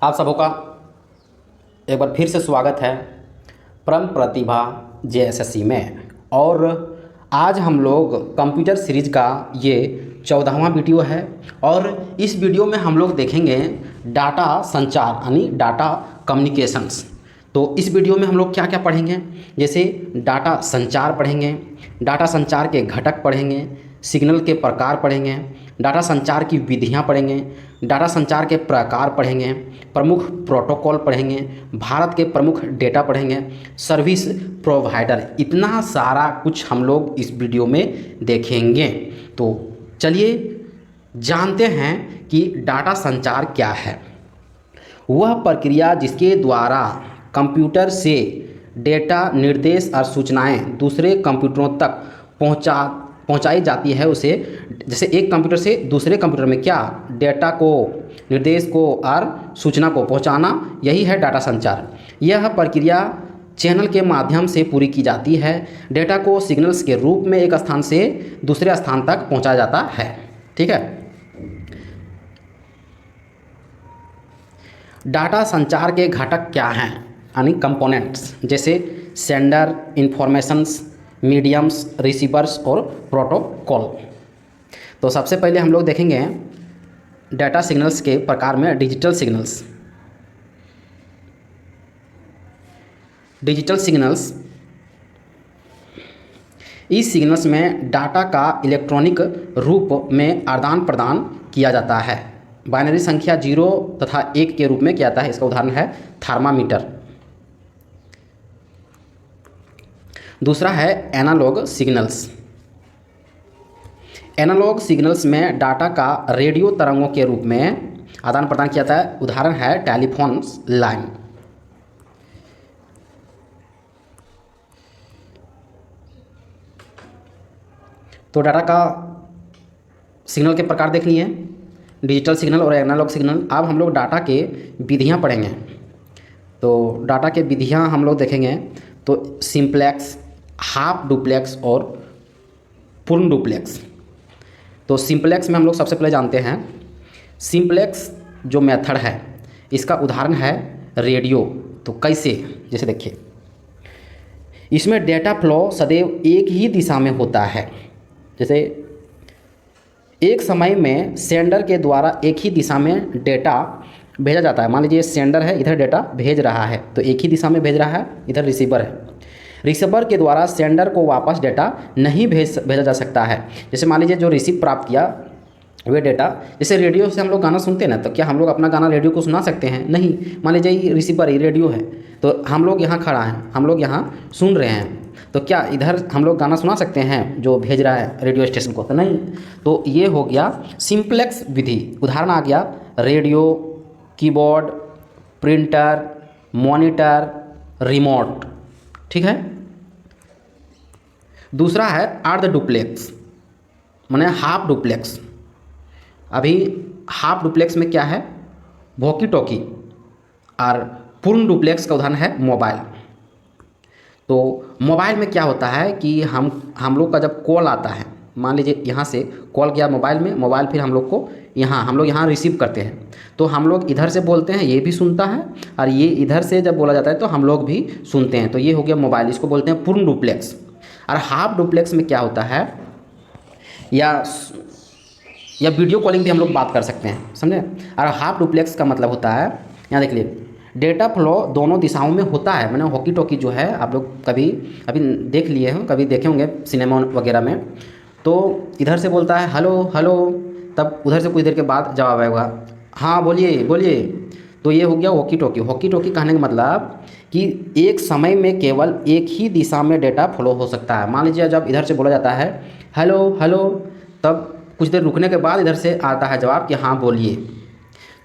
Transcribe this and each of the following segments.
आप सबों का एक बार फिर से स्वागत है परम प्रतिभा जेएसएससी में। और आज हम लोग कंप्यूटर सीरीज का ये 14वां वीडियो है और इस वीडियो में हम लोग देखेंगे डाटा संचार यानी डाटा कम्युनिकेशंस। तो इस वीडियो में हम लोग क्या क्या पढ़ेंगे, जैसे डाटा संचार पढ़ेंगे, डाटा संचार के घटक पढ़ेंगे, सिग्नल के प्रकार पढ़ेंगे, डाटा संचार की विधियां पढ़ेंगे, डाटा संचार के प्रकार पढ़ेंगे, प्रमुख प्रोटोकॉल पढ़ेंगे, भारत के प्रमुख डेटा पढ़ेंगे, सर्विस प्रोवाइडर, इतना सारा कुछ हम लोग इस वीडियो में देखेंगे। तो चलिए जानते हैं कि डाटा संचार क्या है। वह प्रक्रिया जिसके द्वारा कंप्यूटर से डेटा, निर्देश और सूचनाएं दूसरे कंप्यूटरों तक पहुंचाई जाती है, उसे जैसे एक कंप्यूटर से दूसरे कंप्यूटर में क्या डेटा को, निर्देश को और सूचना को पहुंचाना, यही है डाटा संचार। यह प्रक्रिया चैनल के माध्यम से पूरी की जाती है। डेटा को सिग्नल्स के रूप में एक स्थान से दूसरे स्थान तक पहुंचाया जाता है। ठीक है। डाटा संचार के घटक क्या हैं यानी कंपोनेंट्स, जैसे सेंडर, इंफॉर्मेशंस, मीडियम्स, रिसीवर्स और प्रोटोकॉल। तो सबसे पहले हम लोग देखेंगे डाटा सिग्नल्स के प्रकार में डिजिटल सिग्नल्स। डिजिटल सिग्नल्स, इस सिग्नल्स में डाटा का इलेक्ट्रॉनिक रूप में आदान प्रदान किया जाता है। बाइनरी संख्या 0 तथा 1 के रूप में किया जाता है। इसका उदाहरण है थर्मामीटर। दूसरा है एनालॉग सिग्नल्स। एनालॉग सिग्नल्स में डाटा का रेडियो तरंगों के रूप में आदान प्रदान किया जाता है। उदाहरण है टेलीफोन लाइन। तो डाटा का सिग्नल के प्रकार देख लिए, डिजिटल सिग्नल और एनालॉग सिग्नल। अब हम लोग डाटा के विधियां पढ़ेंगे। तो डाटा के विधियां हम लोग देखेंगे तो सिंप्लेक्स, हाफ डुप्लेक्स और पूर्ण डुप्लेक्स। तो सिंप्लेक्स में हम लोग सबसे पहले जानते हैं सिंप्लेक्स जो मेथड है, इसका उदाहरण है रेडियो। तो कैसे, जैसे देखिए, इसमें डेटा फ्लो सदैव एक ही दिशा में होता है। जैसे एक समय में सेंडर के द्वारा एक ही दिशा में डेटा भेजा जाता है। मान लीजिए सेंडर है, इधर डेटा भेज रहा है तो एक ही दिशा में भेज रहा है, इधर रिसीवर है। रिसीवर के द्वारा सेंडर को वापस डेटा नहीं भेजा जा सकता है। जैसे मान लीजिए जो रिसीव प्राप्त किया वे डेटा, जैसे रेडियो से हम लोग गाना सुनते हैं ना, तो क्या हम लोग अपना गाना रेडियो को सुना सकते हैं? नहीं। मान लीजिए ये रिसीवर ही रेडियो है, तो हम लोग यहाँ खड़ा हैं, हम लोग यहाँ सुन रहे हैं, तो क्या इधर हम लोग गाना सुना सकते हैं जो भेज रहा है रेडियो स्टेशन को? तो नहीं। तो ये हो गया सिंप्लेक्स विधि। उदाहरण आ गया radio, keyboard, printer, monitor, remote. ठीक है। दूसरा है अर्ध डुप्लेक्स, माने हाफ डुप्लेक्स। अभी हाफ डुप्लेक्स में क्या है? Walkie talkie. और पूर्ण डुप्लेक्स का उदाहरण है मोबाइल। तो मोबाइल में क्या होता है कि हम लोग का जब कॉल आता है, मान लीजिए यहाँ से कॉल गया मोबाइल में, मोबाइल फिर हम लोग को हम लोग यहाँ रिसीव करते हैं, तो हम लोग इधर से बोलते हैं, ये भी सुनता है, और ये इधर से जब बोला जाता है तो हम लोग भी सुनते हैं। तो ये हो गया मोबाइल, इसको बोलते हैं पूर्ण डुप्लेक्स। और हाफ डुप्लेक्स में क्या होता है, या वीडियो कॉलिंग भी हम लोग बात कर सकते हैं, समझे। और हाफ डुप्लेक्स का मतलब होता है, यहाँ देख लीजिए, डेटा फ्लो दोनों दिशाओं में होता है। मैंने हॉकी टॉकी जो है आप लोग कभी अभी देख लिए हो, कभी देखे होंगे सिनेमा वगैरह में। तो इधर से बोलता है हेलो हेलो, तब उधर से कुछ देर के बाद जवाब आएगा हाँ बोलिए बोलिए। तो ये हो गया वॉकी टॉकी। वॉकी टॉकी कहने का मतलब कि एक समय में केवल एक ही दिशा में डेटा फ्लो हो सकता है। मान लीजिए जब इधर से बोला जाता है हेलो हेलो, तब कुछ देर रुकने के बाद इधर से आता है जवाब कि हाँ बोलिए।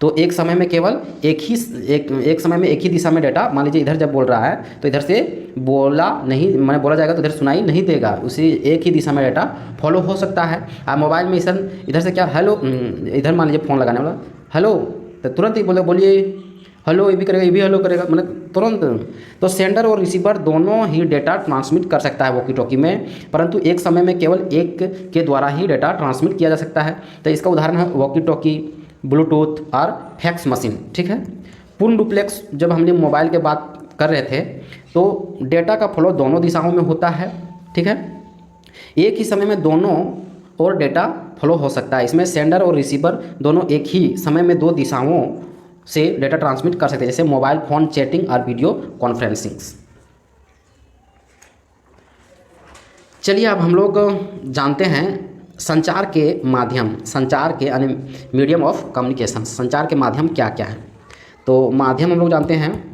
तो एक समय में केवल एक समय में एक ही दिशा में डेटा, मान लीजिए इधर जब बोल रहा है तो इधर से बोला नहीं, मैंने बोला जाएगा तो इधर सुनाई नहीं देगा, उसी एक ही दिशा में डेटा फॉलो हो सकता है। आप मोबाइल में इधर से क्या हेलो, इधर मान लीजिए फ़ोन लगाने वाला हेलो, तो तुरंत ही बोलिए हेलो, ये भी करेगा, ये भी हेलो करेगा, मतलब तुरंत। तो सेंडर और रिसीवर दोनों ही डेटा ट्रांसमिट कर सकता है वॉकी टॉकी में, परंतु एक समय में केवल एक के द्वारा ही डेटा ट्रांसमिट किया जा सकता है। तो इसका उदाहरण है वॉकी टॉकी, ब्लूटूथ और फैक्स मशीन। ठीक है। पूर्ण डुप्लेक्स जब हमने मोबाइल के बात कर रहे थे तो डेटा का फ्लो दोनों दिशाओं में होता है, ठीक है। एक ही समय में दोनों और डेटा फ्लो हो सकता है। इसमें सेंडर और रिसीवर दोनों एक ही समय में दो दिशाओं से डेटा ट्रांसमिट कर सकते हैं, जैसे मोबाइल फ़ोन चैटिंग और वीडियो कॉन्फ्रेंसिंग। चलिए अब हम लोग जानते हैं संचार के माध्यम, संचार के यानी मीडियम ऑफ कम्युनिकेशन, संचार के माध्यम क्या क्या है। तो माध्यम हम लोग जानते हैं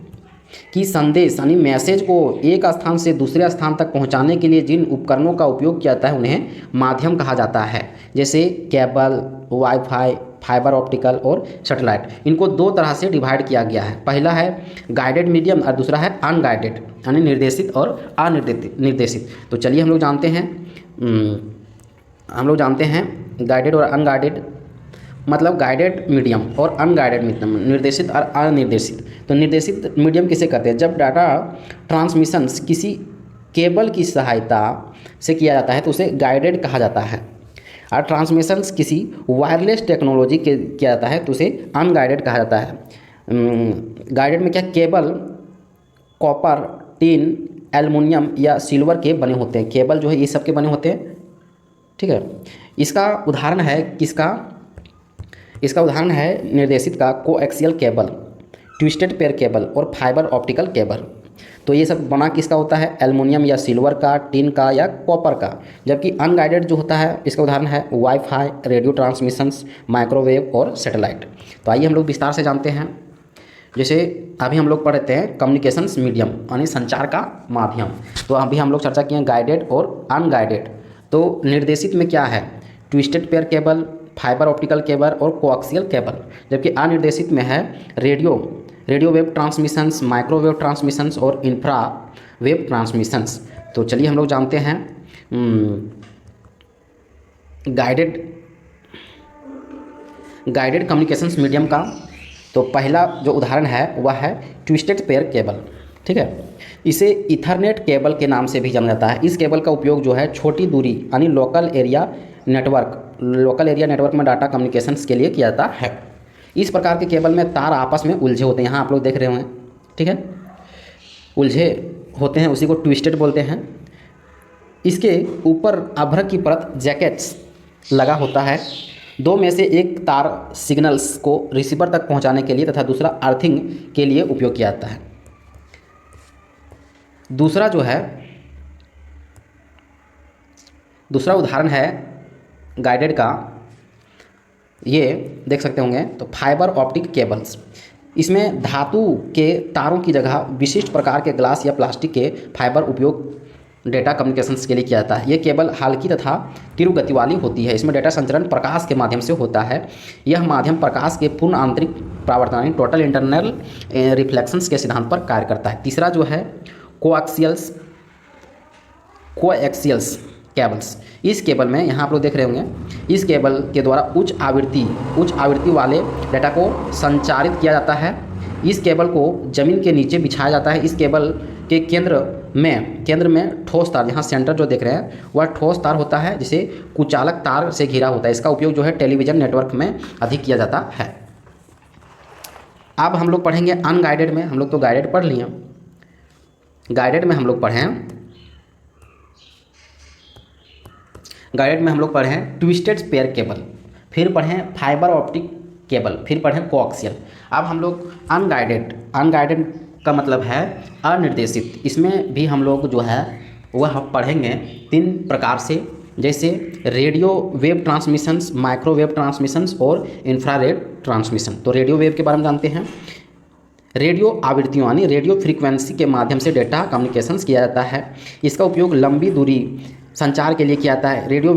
कि संदेश यानी मैसेज को एक स्थान से दूसरे स्थान तक पहुंचाने के लिए जिन उपकरणों का उपयोग किया जाता है उन्हें माध्यम कहा जाता है, जैसे केबल, वाईफाई, फाइबर ऑप्टिकल और सैटेलाइट। इनको दो तरह से डिवाइड किया गया है। पहला है गाइडेड मीडियम और दूसरा है अनगाइडेड यानी निर्देशित और अनिर्देशित। तो चलिए हम लोग जानते हैं गाइडेड और अनगाइडेड, मतलब गाइडेड मीडियम और अनगाइडेड मीडियम, निर्देशित और अनिर्देशित। तो निर्देशित मीडियम किसे कहते हैं? जब डाटा ट्रांसमिशंस किसी केबल की सहायता से किया जाता है तो उसे गाइडेड कहा जाता है, और ट्रांसमिशंस किसी वायरलेस टेक्नोलॉजी के किया जाता है तो उसे अनगाइडेड कहा जाता है। गाइडेड में क्या, केबल कॉपर, टिन, एल्युमिनियम या सिल्वर के बने होते हैं। केबल जो है ये सब के बने होते हैं, ठीक है। इसका उदाहरण है किसका? इसका उदाहरण है निर्देशित का coaxial cable, twisted pair cable और फाइबर ऑप्टिकल केबल। तो ये सब बना किसका होता है? एल्युमिनियम या सिल्वर का, टिन का या कॉपर का। जबकि अनगाइडेड जो होता है इसका उदाहरण है वाईफाई, रेडियो ट्रांसमिशंस, माइक्रोवेव और सैटेलाइट। तो आइए हम लोग विस्तार से जानते हैं। जैसे अभी हम लोग पढ़ते हैं कम्युनिकेशंस मीडियम यानी संचार का माध्यम। तो अभी हम लोग चर्चा किए गाइडेड और अनगाइडेड। तो निर्देशित में क्या है? Twisted pair cable, fibre optical cable और कोएक्सियल केबल। जबकि अनिर्देशित में है radio wave transmissions, microwave transmissions और इंफ्रा वेव ट्रांसमिशंस। तो चलिए हम लोग जानते हैं गाइडेड कम्युनिकेशंस मीडियम का। तो पहला जो उदाहरण है वह है ट्विस्टेड पेयर केबल, ठीक है। इसे इथरनेट केबल के नाम से भी जाना जाता है। इस केबल का उपयोग जो है छोटी दूरी यानी लोकल एरिया नेटवर्क में डाटा कम्युनिकेशंस के लिए किया जाता है। इस प्रकार के केबल में तार आपस में उलझे होते हैं, यहाँ आप लोग देख रहे होंगे, ठीक है, उलझे होते हैं, उसी को ट्विस्टेड बोलते हैं। इसके ऊपर अभ्रक की परत जैकेट्स लगा होता है। दो में से एक तार सिग्नल्स को रिसीवर तक पहुंचाने के लिए तथा दूसरा अर्थिंग के लिए उपयोग किया जाता है। दूसरा उदाहरण है गाइडेड का, ये देख सकते होंगे। तो फाइबर ऑप्टिक केबल्स, इसमें धातु के तारों की जगह विशिष्ट प्रकार के ग्लास या प्लास्टिक के फाइबर उपयोग डेटा कम्युनिकेशंस के लिए किया जाता है। ये केबल हल्की तथा तीव्र गति वाली होती है। इसमें डेटा संचरण प्रकाश के माध्यम से होता है। यह माध्यम प्रकाश के पूर्ण आंतरिक परावर्तन टोटल इंटरनल रिफ्लेक्शंस के सिद्धांत पर कार्य करता है। तीसरा जो है कोएक्सियल्स केबल्स। इस केबल में यहाँ आप लोग देख रहे होंगे, इस केबल के द्वारा उच्च आवृत्ति वाले डेटा को संचारित किया जाता है। इस केबल को जमीन के नीचे बिछाया जाता है। इस केबल के केंद्र में ठोस तार, यहाँ सेंटर जो देख रहे हैं वह ठोस तार होता है जिसे कुचालक तार से घिरा होता है। इसका उपयोग जो है टेलीविज़न नेटवर्क में अधिक किया जाता है। अब हम लोग पढ़ेंगे अनगाइडेड में। हम लोग तो गाइडेड पढ़ लिए, गाइडेड में हम लोग पढ़ें ट्विस्टेड पेयर केबल, फिर पढ़ें फाइबर ऑप्टिक केबल, फिर पढ़ें कोएक्सियल। अब हम लोग अनगाइडेड का मतलब है अनिर्देशित। इसमें भी हम लोग जो है वह पढ़ेंगे 3 प्रकार से, जैसे radio wave transmissions, microwave transmissions और इंफ्रारेड ट्रांसमिशन। तो रेडियो वेव के बारे में जानते हैं। रेडियो आवृत्तियों यानी रेडियो फ्रीक्वेंसी के माध्यम से डेटा कम्युनिकेशंस किया जाता है। इसका उपयोग लंबी दूरी संचार के लिए किया जाता है। रेडियो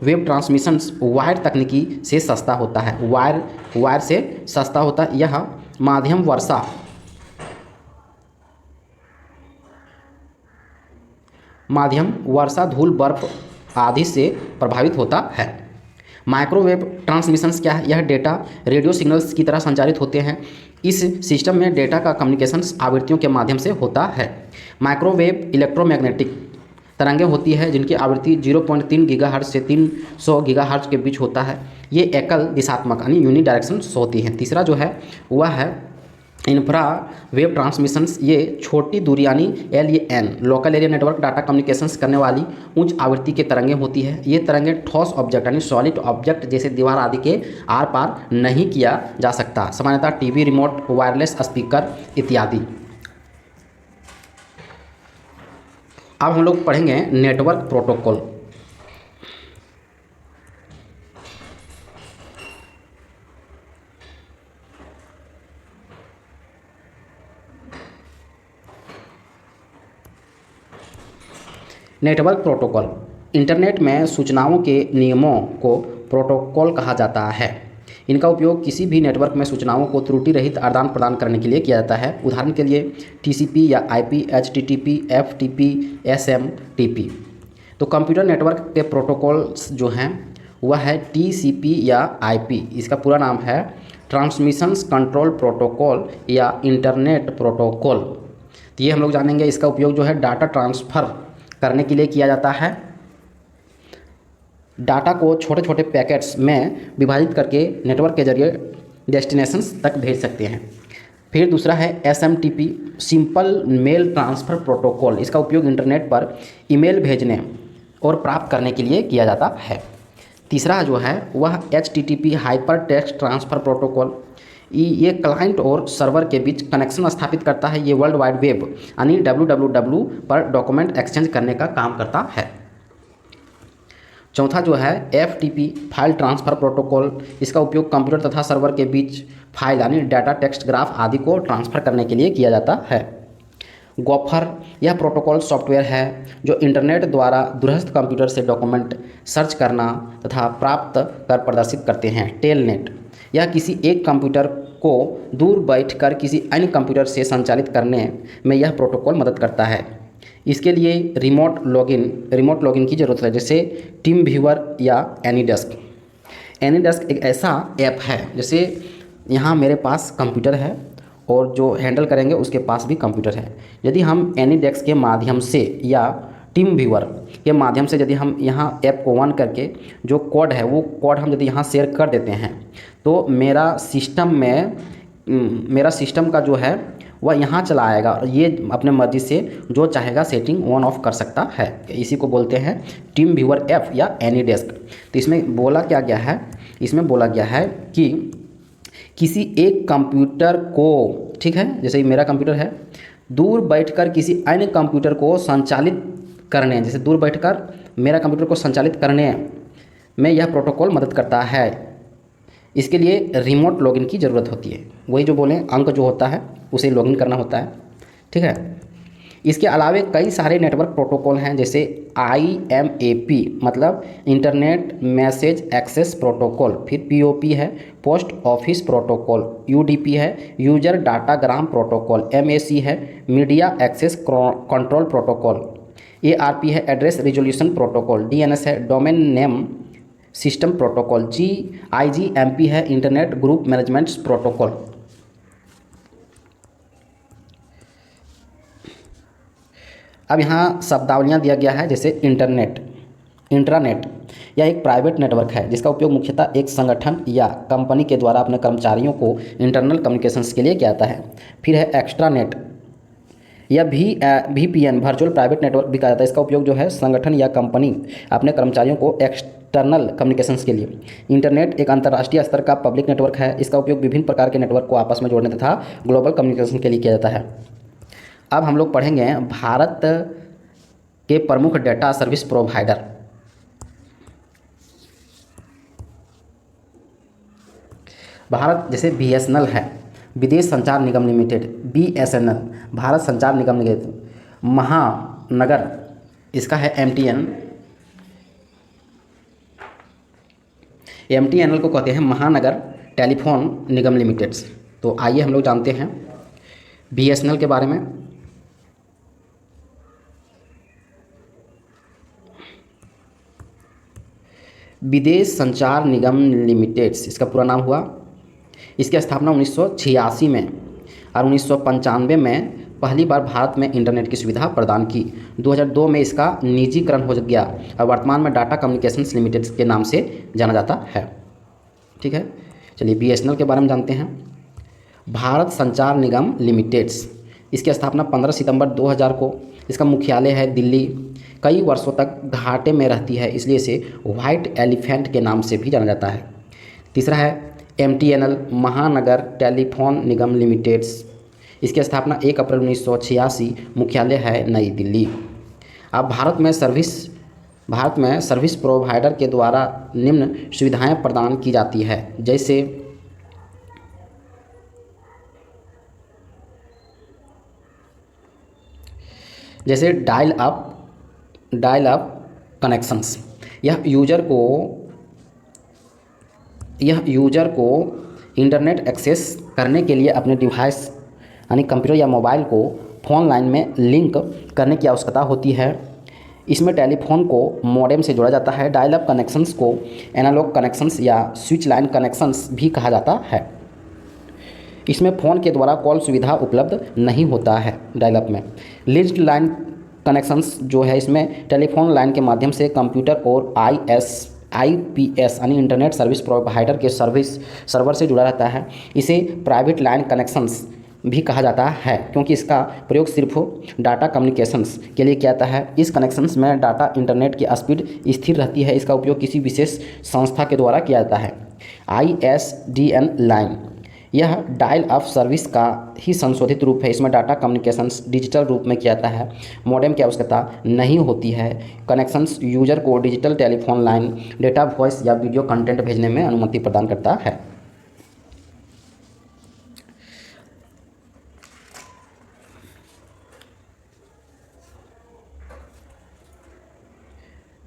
वेव ट्रांसमिशंस वायर तकनीकी से सस्ता होता है, वायर से सस्ता होता है। यह माध्यम वर्षा, धूल, बर्फ आदि से प्रभावित होता है। माइक्रोवेव ट्रांसमिशंस क्या है? यह डेटा रेडियो सिग्नल्स की तरह संचारित होते हैं। इस सिस्टम में डेटा का कम्युनिकेशंस आवृत्तियों के माध्यम से होता है। माइक्रोवेव इलेक्ट्रोमैग्नेटिक तरंगें होती है जिनकी आवृत्ति 0.3 गीगाहर्ट्ज़ से 300 गीगाहर्ट्ज़ के बीच होता है। ये एकल दिशात्मक यानी यूनि डायरेक्शन होती हैं। तीसरा जो है वह है इंफ्रा वेव ट्रांसमिशंस। ये छोटी दूरी यानी LAN local area network data communications करने वाली उच्च आवृत्ति की तरंगें होती है। ये तरंगें ठोस ऑब्जेक्ट यानी सॉलिड ऑब्जेक्ट जैसे दीवार आदि के आर पार नहीं किया जा सकता, सामान्यतः टीवी रिमोट, वायरलेस स्पीकर इत्यादि। अब हम लोग पढ़ेंगे network protocol. Network protocol internet में सूचनाओं के नियमों को प्रोटोकॉल कहा जाता है। इनका उपयोग किसी भी नेटवर्क में सूचनाओं को त्रुटि रहित आदान प्रदान करने के लिए किया जाता है। उदाहरण के लिए TCP या IP, HTTP, FTP, SMTP। तो कंप्यूटर नेटवर्क के प्रोटोकॉल्स जो हैं वह है TCP या IP। इसका पूरा नाम है ट्रांसमिशंस कंट्रोल प्रोटोकॉल या इंटरनेट प्रोटोकॉल। तो ये हम लोग जानेंगे। इसका उपयोग जो है डाटा ट्रांसफ़र करने के लिए किया जाता है। डाटा को छोटे छोटे पैकेट्स में विभाजित करके नेटवर्क के जरिए डेस्टिनेशंस तक भेज सकते हैं। फिर दूसरा है SMTP simple mail transfer protocol. इसका उपयोग इंटरनेट पर ईमेल भेजने और प्राप्त करने के लिए किया जाता है। तीसरा जो है वह HTTP hyper text transfer protocol. ये क्लाइंट और सर्वर के बीच कनेक्शन स्थापित करता है। ये वर्ल्ड वाइड वेब यानी www पर डॉक्यूमेंट एक्सचेंज करने का काम करता है। चौथा जो है FTP फाइल ट्रांसफ़र प्रोटोकॉल। इसका उपयोग कंप्यूटर तथा सर्वर के बीच फाइल यानी डाटा, टेक्स्ट, ग्राफ आदि को ट्रांसफ़र करने के लिए किया जाता है। गोफर यह प्रोटोकॉल सॉफ्टवेयर है जो इंटरनेट द्वारा दूरस्थ कंप्यूटर से डॉक्यूमेंट सर्च करना तथा प्राप्त कर प्रदर्शित करते हैं। टेलनेट यह किसी एक कंप्यूटर को दूर बैठकर किसी अन्य कंप्यूटर से संचालित करने में यह प्रोटोकॉल मदद करता है। इसके लिए रिमोट लॉगिन की ज़रूरत है, जैसे टीम व्यूअर या एनीडेस्क। एनीडेस्क एक ऐसा ऐप है जैसे यहाँ मेरे पास कंप्यूटर है और जो हैंडल करेंगे उसके पास भी कंप्यूटर है। यदि हम एनीडेस्क के माध्यम से या टीम व्यूअर के माध्यम से यदि हम यहाँ ऐप को ऑन करके जो कोड है वो कोड हम यदि यहाँ शेयर कर देते हैं तो मेरा सिस्टम का जो है वह यहाँ चला आएगा और ये अपने मर्जी से जो चाहेगा सेटिंग ऑन ऑफ कर सकता है। इसी को बोलते हैं टीम व्यूअर ऐप या एनीडेस्क। तो इसमें बोला क्या गया है, इसमें बोला गया है कि किसी एक कंप्यूटर को, ठीक है, जैसे मेरा कंप्यूटर है, दूर बैठकर किसी अन्य कंप्यूटर को संचालित करने, जैसे दूर बैठकर मेरा कंप्यूटर को संचालित करने में यह प्रोटोकॉल मदद करता है। इसके लिए रिमोट लॉगिन की ज़रूरत होती है। वही जो बोलें अंक जो होता है उसे लॉगिन करना होता है, ठीक है। इसके अलावे कई सारे नेटवर्क प्रोटोकॉल हैं, जैसे IMAP मतलब इंटरनेट मैसेज एक्सेस प्रोटोकॉल, फिर POP है पोस्ट ऑफिस प्रोटोकॉल, UDP है यूजर डाटाग्राम प्रोटोकॉल, MAC है media access control protocol, ARP है एड्रेस रिजोल्यूशन प्रोटोकॉल, DNS है domain name system protocol, IGMP है इंटरनेट ग्रुप मैनेजमेंट प्रोटोकॉल। अब यहाँ शब्दावलियाँ दिया गया है, जैसे इंट्रानेट यह एक प्राइवेट नेटवर्क है जिसका उपयोग मुख्यतः एक संगठन या कंपनी के द्वारा अपने कर्मचारियों को इंटरनल कम्युनिकेशंस के लिए किया जाता है। फिर है एक्स्ट्रानेट, यह VPN वर्चुअल प्राइवेट नेटवर्क भी कहा जाता है। इसका उपयोग जो है संगठन या कंपनी अपने कर्मचारियों को एक्सटर्नल कम्युनिकेशंस के लिए। इंटरनेट एक अंतर्राष्ट्रीय स्तर का पब्लिक नेटवर्क है। इसका उपयोग विभिन्न प्रकार के नेटवर्क को आपस में जोड़ने तथा ग्लोबल कम्युनिकेशन के लिए किया जाता है। अब हम लोग पढ़ेंगे भारत के प्रमुख डेटा सर्विस प्रोवाइडर। भारत जैसे BSNL है, विदेश संचार निगम लिमिटेड, BSNL भारत संचार निगम लिमिटेड। महानगर इसका है MTNL को कहते हैं महानगर टेलीफोन निगम लिमिटेड। तो आइए हम लोग जानते हैं BSNL के बारे में। विदेश संचार निगम लिमिटेड इसका पूरा नाम हुआ। इसकी स्थापना 1986 में और 1995 में पहली बार भारत में इंटरनेट की सुविधा प्रदान की। 2002 में इसका निजीकरण हो गया और वर्तमान में टाटा कम्युनिकेशंस लिमिटेड के नाम से जाना जाता है। ठीक है, चलिए बीएसएनएल के बारे में जानते हैं। भारत संचार निगम लिमिटेड्स, इसकी स्थापना 15 सितंबर 2000 को। इसका मुख्यालय है दिल्ली। कई वर्षों तक घाटे में रहती है, इसलिए इसे व्हाइट एलिफेंट के नाम से भी जाना जाता है। तीसरा है एमटीएनएल, महानगर टेलीफोन निगम लिमिटेड्स। इसकी स्थापना 1 अप्रैल 1986, मुख्यालय है नई दिल्ली। अब भारत में सर्विस प्रोवाइडर के द्वारा निम्न सुविधाएं प्रदान की जाती है, जैसे डायल अप कनेक्शंस। यह यूजर को इंटरनेट एक्सेस करने के लिए अपने डिवाइस यानी कंप्यूटर या मोबाइल को फ़ोन लाइन में लिंक करने की आवश्यकता होती है। इसमें टेलीफोन को मॉडेम से जोड़ा जाता है। डायल अप कनेक्शंस को एनालॉग कनेक्शंस या स्विच लाइन कनेक्शंस भी कहा जाता है। इसमें फ़ोन के द्वारा कॉल सुविधा उपलब्ध नहीं होता है। डायल अप में लिंक्ड लाइन कनेक्शंस जो है, इसमें टेलीफोन लाइन के माध्यम से कंप्यूटर और आईपीएस यानी इंटरनेट सर्विस प्रोवाइडर के सर्वर से जुड़ा रहता है। इसे प्राइवेट लाइन कनेक्शंस भी कहा जाता है, क्योंकि इसका प्रयोग सिर्फ डाटा कम्युनिकेशंस के लिए किया जाता है। इस कनेक्शंस में डाटा इंटरनेट की स्पीड स्थिर रहती है। इसका उपयोग किसी विशेष संस्था के द्वारा किया जाता है। आईएसडीएन लाइन, यह डायल अप सर्विस का ही संशोधित रूप है। इसमें डाटा कम्युनिकेशंस डिजिटल रूप में किया जाता है। मॉडेम की आवश्यकता नहीं होती है। कनेक्शंस यूजर को digital telephone line, data, voice या वीडियो कंटेंट भेजने में अनुमति प्रदान करता है।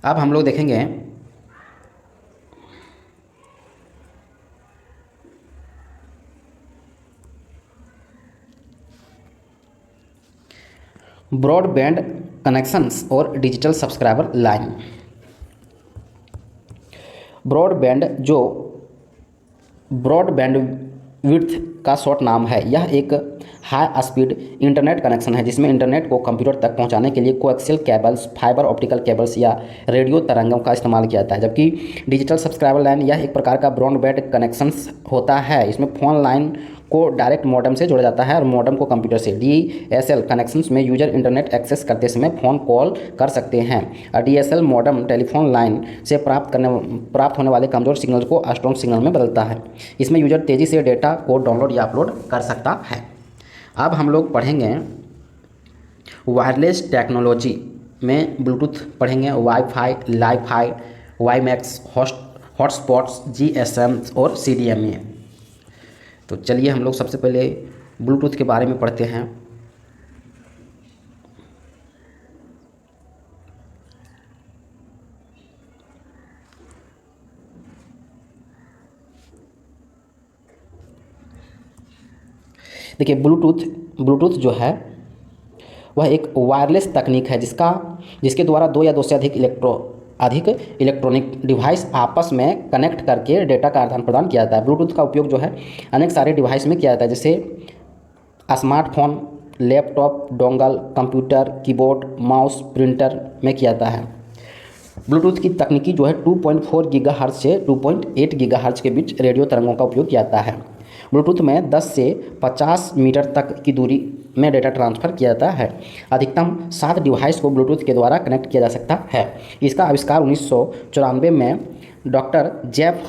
अब हम लोग देखेंगे ब्रॉडबैंड कनेक्शंस और digital subscriber line. Broadband width का शॉर्ट नाम है। यह एक हाई स्पीड इंटरनेट कनेक्शन है, जिसमें इंटरनेट को कंप्यूटर तक पहुंचाने के लिए coaxial cables, fibre optical cables या रेडियो तरंगों का इस्तेमाल किया जाता है। जबकि डिजिटल सब्सक्राइबर लाइन यह एक प्रकार का ब्रॉडबैंड कनेक्शंस होता है। इसमें फ़ोन लाइन को डायरेक्ट मॉडेम से जोड़ा जाता है और मॉडेम को कंप्यूटर से। डीएसएल कनेक्शंस में यूजर इंटरनेट एक्सेस करते समय फ़ोन कॉल कर सकते हैं। डीएसएल मॉडेम टेलीफोन लाइन से प्राप्त होने वाले कमज़ोर सिग्नल को स्ट्रॉन्ग सिग्नल में बदलता है। इसमें यूजर तेज़ी से डेटा को डाउनलोड या अपलोड कर सकता है। अब हम लोग पढ़ेंगे वायरलेस टेक्नोलॉजी में ब्लूटूथ पढ़ेंगे, wifi, Li-Fi, WiMAX, hotspots, GSM और सीडीएमए। तो चलिए हम लोग सबसे पहले ब्लूटूथ के बारे में पढ़ते हैं। देखिए ब्लूटूथ जो है वह एक वायरलेस तकनीक है जिसके द्वारा दो या दो से अधिक इलेक्ट्रॉनिक डिवाइस आपस में कनेक्ट करके डेटा का आदान प्रदान किया जाता है। ब्लूटूथ का उपयोग जो है अनेक सारे डिवाइस में किया जाता है, जैसे smartphone, laptop, dongle, computer, keyboard, mouse, printer में किया जाता है। ब्लूटूथ की तकनीकी जो है 2.4 गीगाहर्ट्ज़ से 2.8 गीगाहर्ट्ज़ के बीच रेडियो तरंगों का उपयोग किया जाता है। ब्लूटूथ में 10 से 50 मीटर तक की दूरी में डेटा ट्रांसफ़र किया जाता है। अधिकतम 7 डिवाइस को ब्लूटूथ के द्वारा कनेक्ट किया जा सकता है। इसका आविष्कार 1994 में डॉक्टर जेफ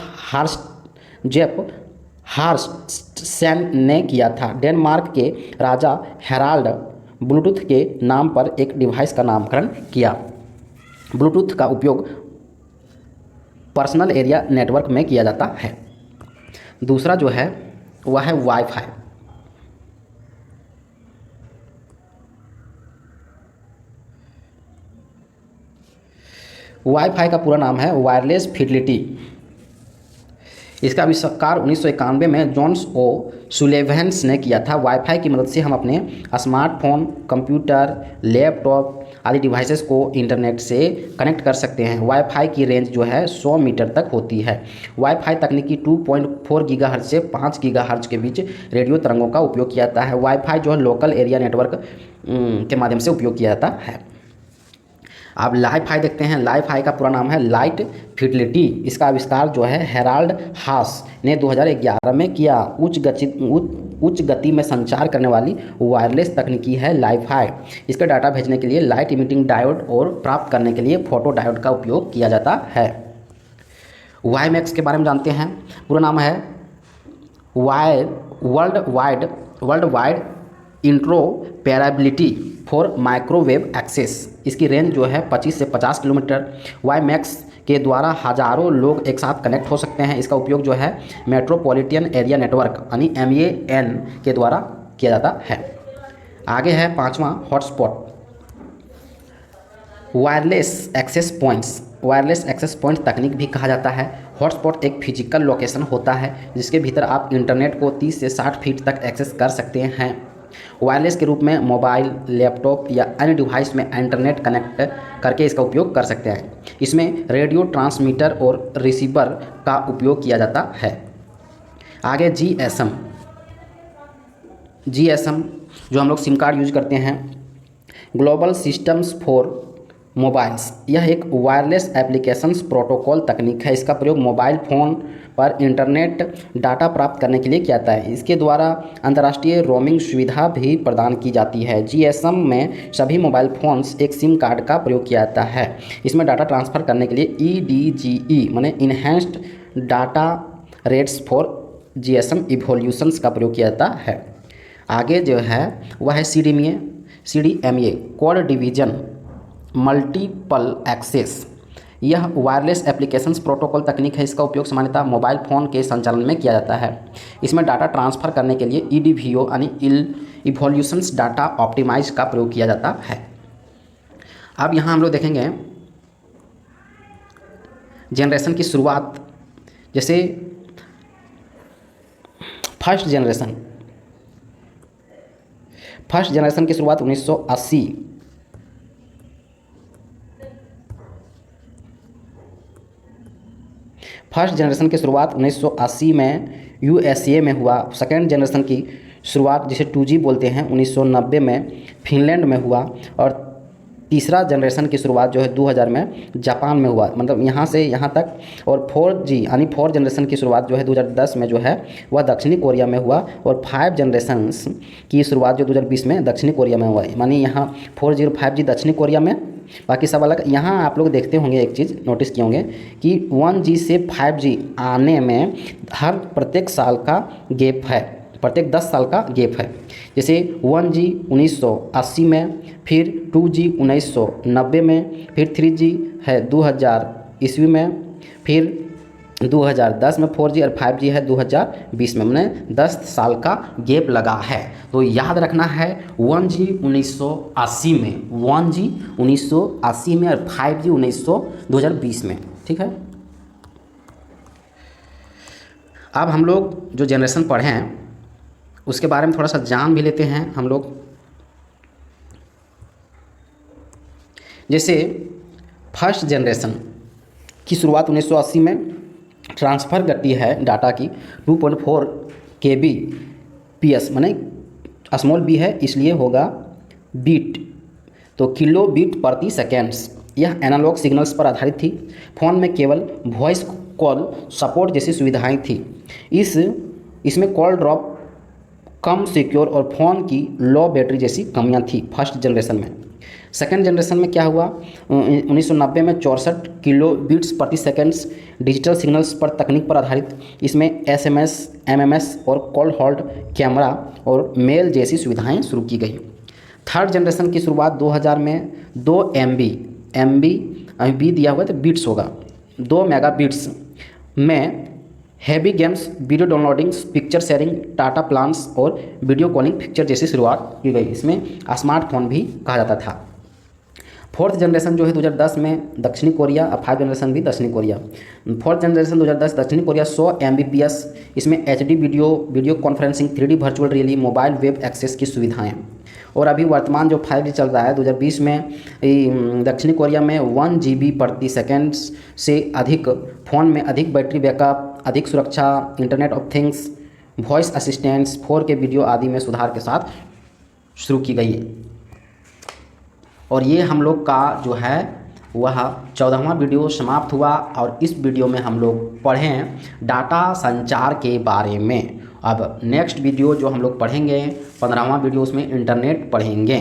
हार्स्टसेन ने किया था। डेनमार्क के राजा हेराल्ड ब्लूटूथ के नाम पर एक डिवाइस का नामकरण किया। ब्लूटूथ का उपयोग पर्सनल एरिया नेटवर्क में किया जाता है। दूसरा जो है वह है वाईफाई। वाईफाई का पूरा नाम है वायरलेस फिडेलिटी इसका आविष्कार 1991 में जॉन्स ओ सुलेवेंस ने किया था। वाईफाई की मदद से हम अपने स्मार्टफोन, कंप्यूटर, लैपटॉप आदि डिवाइसेस को इंटरनेट से कनेक्ट कर सकते हैं। वाईफाई की रेंज जो है 100 मीटर तक होती है। वाईफाई तकनीकी 2.4 गीगाहर्ट्ज से 5 गीगाहर्ट्ज के बीच रेडियो तरंगों का उपयोग किया जाता है। वाईफाई जो है लोकल एरिया नेटवर्क के माध्यम से उपयोग किया जाता है। अब लाइफाई देखते हैं। लाइफाई का पूरा नाम है लाइट फिडलिटी। इसका आविष्कार जो है हेराल्ड हास ने 2011 में किया। उच्च गति में संचार करने वाली वायरलेस तकनीकी है लाइफाई। इसका डाटा भेजने के लिए लाइट इमिटिंग डायोड और प्राप्त करने के लिए फोटो डायोड का उपयोग किया जाता है। वाईमैक्स के बारे में जानते हैं। पूरा नाम है world wide interoperability for microwave access. इसकी रेंज जो है 25 से 50 किलोमीटर। वाईमैक्स के द्वारा हजारों लोग एक साथ कनेक्ट हो सकते हैं। इसका उपयोग जो है मेट्रोपॉलिटन एरिया नेटवर्क यानी MEAN के द्वारा किया जाता है। आगे है 5वां hotspot wireless access points. Wireless access point तकनीक भी कहा जाता है। हॉटस्पॉट एक फिजिकल लोकेशन होता है जिसके भीतर आप इंटरनेट को 30 से 60 फीट तक एक्सेस कर सकते हैं। वायरलेस के रूप में मोबाइल, लैपटॉप या अन्य डिवाइस में इंटरनेट कनेक्ट करके इसका उपयोग कर सकते हैं। इसमें रेडियो ट्रांसमीटर और रिसीवर का उपयोग किया जाता है। आगे GSM जो हम लोग सिम कार्ड यूज करते हैं, ग्लोबल सिस्टम्स फॉर मोबाइल्स। यह एक वायरलेस एप्लीकेशंस प्रोटोकॉल तकनीक है। इसका प्रयोग मोबाइल फ़ोन पर इंटरनेट डाटा प्राप्त करने के लिए किया जाता है। इसके द्वारा अंतर्राष्ट्रीय रोमिंग सुविधा भी प्रदान की जाती है। GSM में सभी मोबाइल फ़ोन्स एक सिम कार्ड का प्रयोग किया जाता है। इसमें डाटा ट्रांसफ़र करने के लिए EDGE माने enhanced data rates for GSM evolutions का प्रयोग किया जाता है। आगे जो है वह है CDMA code division multiple access. यह वायरलेस एप्लीकेशंस प्रोटोकॉल तकनीक है। इसका उपयोग सामान्यतः मोबाइल फ़ोन के संचालन में किया जाता है। इसमें डाटा ट्रांसफ़र करने के लिए EDVO यानी इवोल्यूशंस डाटा ऑप्टिमाइज का प्रयोग किया जाता है। अब यहाँ हम लोग देखेंगे जनरेशन की शुरुआत। जैसे फर्स्ट जनरेशन की शुरुआत 1980 फर्स्ट जनरेशन की शुरुआत 1980 में USA में हुआ। सेकेंड जनरेशन की शुरुआत जिसे 2G बोलते हैं 1990 में फिनलैंड में हुआ। और तीसरा जनरेशन की शुरुआत जो है 2000 में जापान में हुआ। मतलब यहाँ से यहाँ तक। और 4G यानी 4 जनरेशन की शुरुआत जो है 2010 में जो है वह दक्षिणी कोरिया में हुआ। और 5 जनरेशन्स की शुरुआत जो 2020 में दक्षिणी कोरिया में हुआ। मानी यहाँ 4G और 5G दक्षिणी कोरिया में, बाकी सब अलग। यहाँ आप लोग देखते होंगे एक चीज़ नोटिस किए होंगे कि 1G से 5G आने में प्रत्येक साल का गेप है, प्रत्येक 10 साल का गेप है। जैसे 1G 1980 में, फिर 2G 1990 में, फिर 3G है 2000 ईस्वी में, फिर 2010 में 4G और 5G है 2020 में। मैंने 10 साल का गेप लगा है। तो याद रखना है 1G 1980 में, 1G 1980 में और 5G 2020 में। ठीक है। अब हम लोग जो जनरेशन पढ़े हैं उसके बारे में थोड़ा सा जान भी लेते हैं हम लोग। जैसे फर्स्ट जनरेशन की शुरुआत 1980 में ट्रांसफ़र गति है डाटा की 2.4 kbps, माने स्मॉल b है इसलिए होगा बीट, तो किलो बीट प्रति सेकेंड्स। यह एनालॉग सिग्नल्स पर आधारित थी। फ़ोन में केवल वॉइस कॉल सपोर्ट जैसी सुविधाएं थी। इसमें कॉल ड्रॉप कम सिक्योर और फ़ोन की लो बैटरी जैसी कमियां थी फर्स्ट जनरेशन में। सेकेंड जनरेशन में क्या हुआ, 1990 में 64 किलो बीट्स प्रति सेकेंड्स डिजिटल सिग्नल्स पर तकनीक पर आधारित। इसमें SMS, MMS और कॉल होल्ड कैमरा और मेल जैसी सुविधाएं शुरू की गई। थर्ड जनरेशन की शुरुआत 2000 में 2 MB अभी दिया हुआ तो बीट्स होगा 2 मेगाबिट्स में heavy games, video downloading, picture sharing, data plans और वीडियो कॉलिंग फीचर जैसी शुरुआत की गई। इसमें स्मार्टफोन भी कहा जाता था। फोर्थ जनरेशन जो है 2010 में दक्षिणी कोरिया, और 5 जनरेशन भी दक्षिणी कोरिया। फोर्थ जनरेशन 2010 दक्षिणी कोरिया 100 Mbps, इसमें HD video conferencing, 3D virtual reality, mobile web access की सुविधाएं। और अभी वर्तमान जो 5G चल रहा है 2020 में दक्षिणी कोरिया में 1 GB प्रति सेकेंड से अधिक, फ़ोन में अधिक बैटरी बैकअप, अधिक सुरक्षा, internet of things, voice assistants, 4K video आदि में सुधार के साथ शुरू की गई है। और ये हम लोग का जो है वह 14वां वीडियो समाप्त हुआ, और इस वीडियो में हम लोग पढ़ें डाटा संचार के बारे में। अब नेक्स्ट वीडियो जो हम लोग पढ़ेंगे 15वां वीडियो, उसमें इंटरनेट पढ़ेंगे।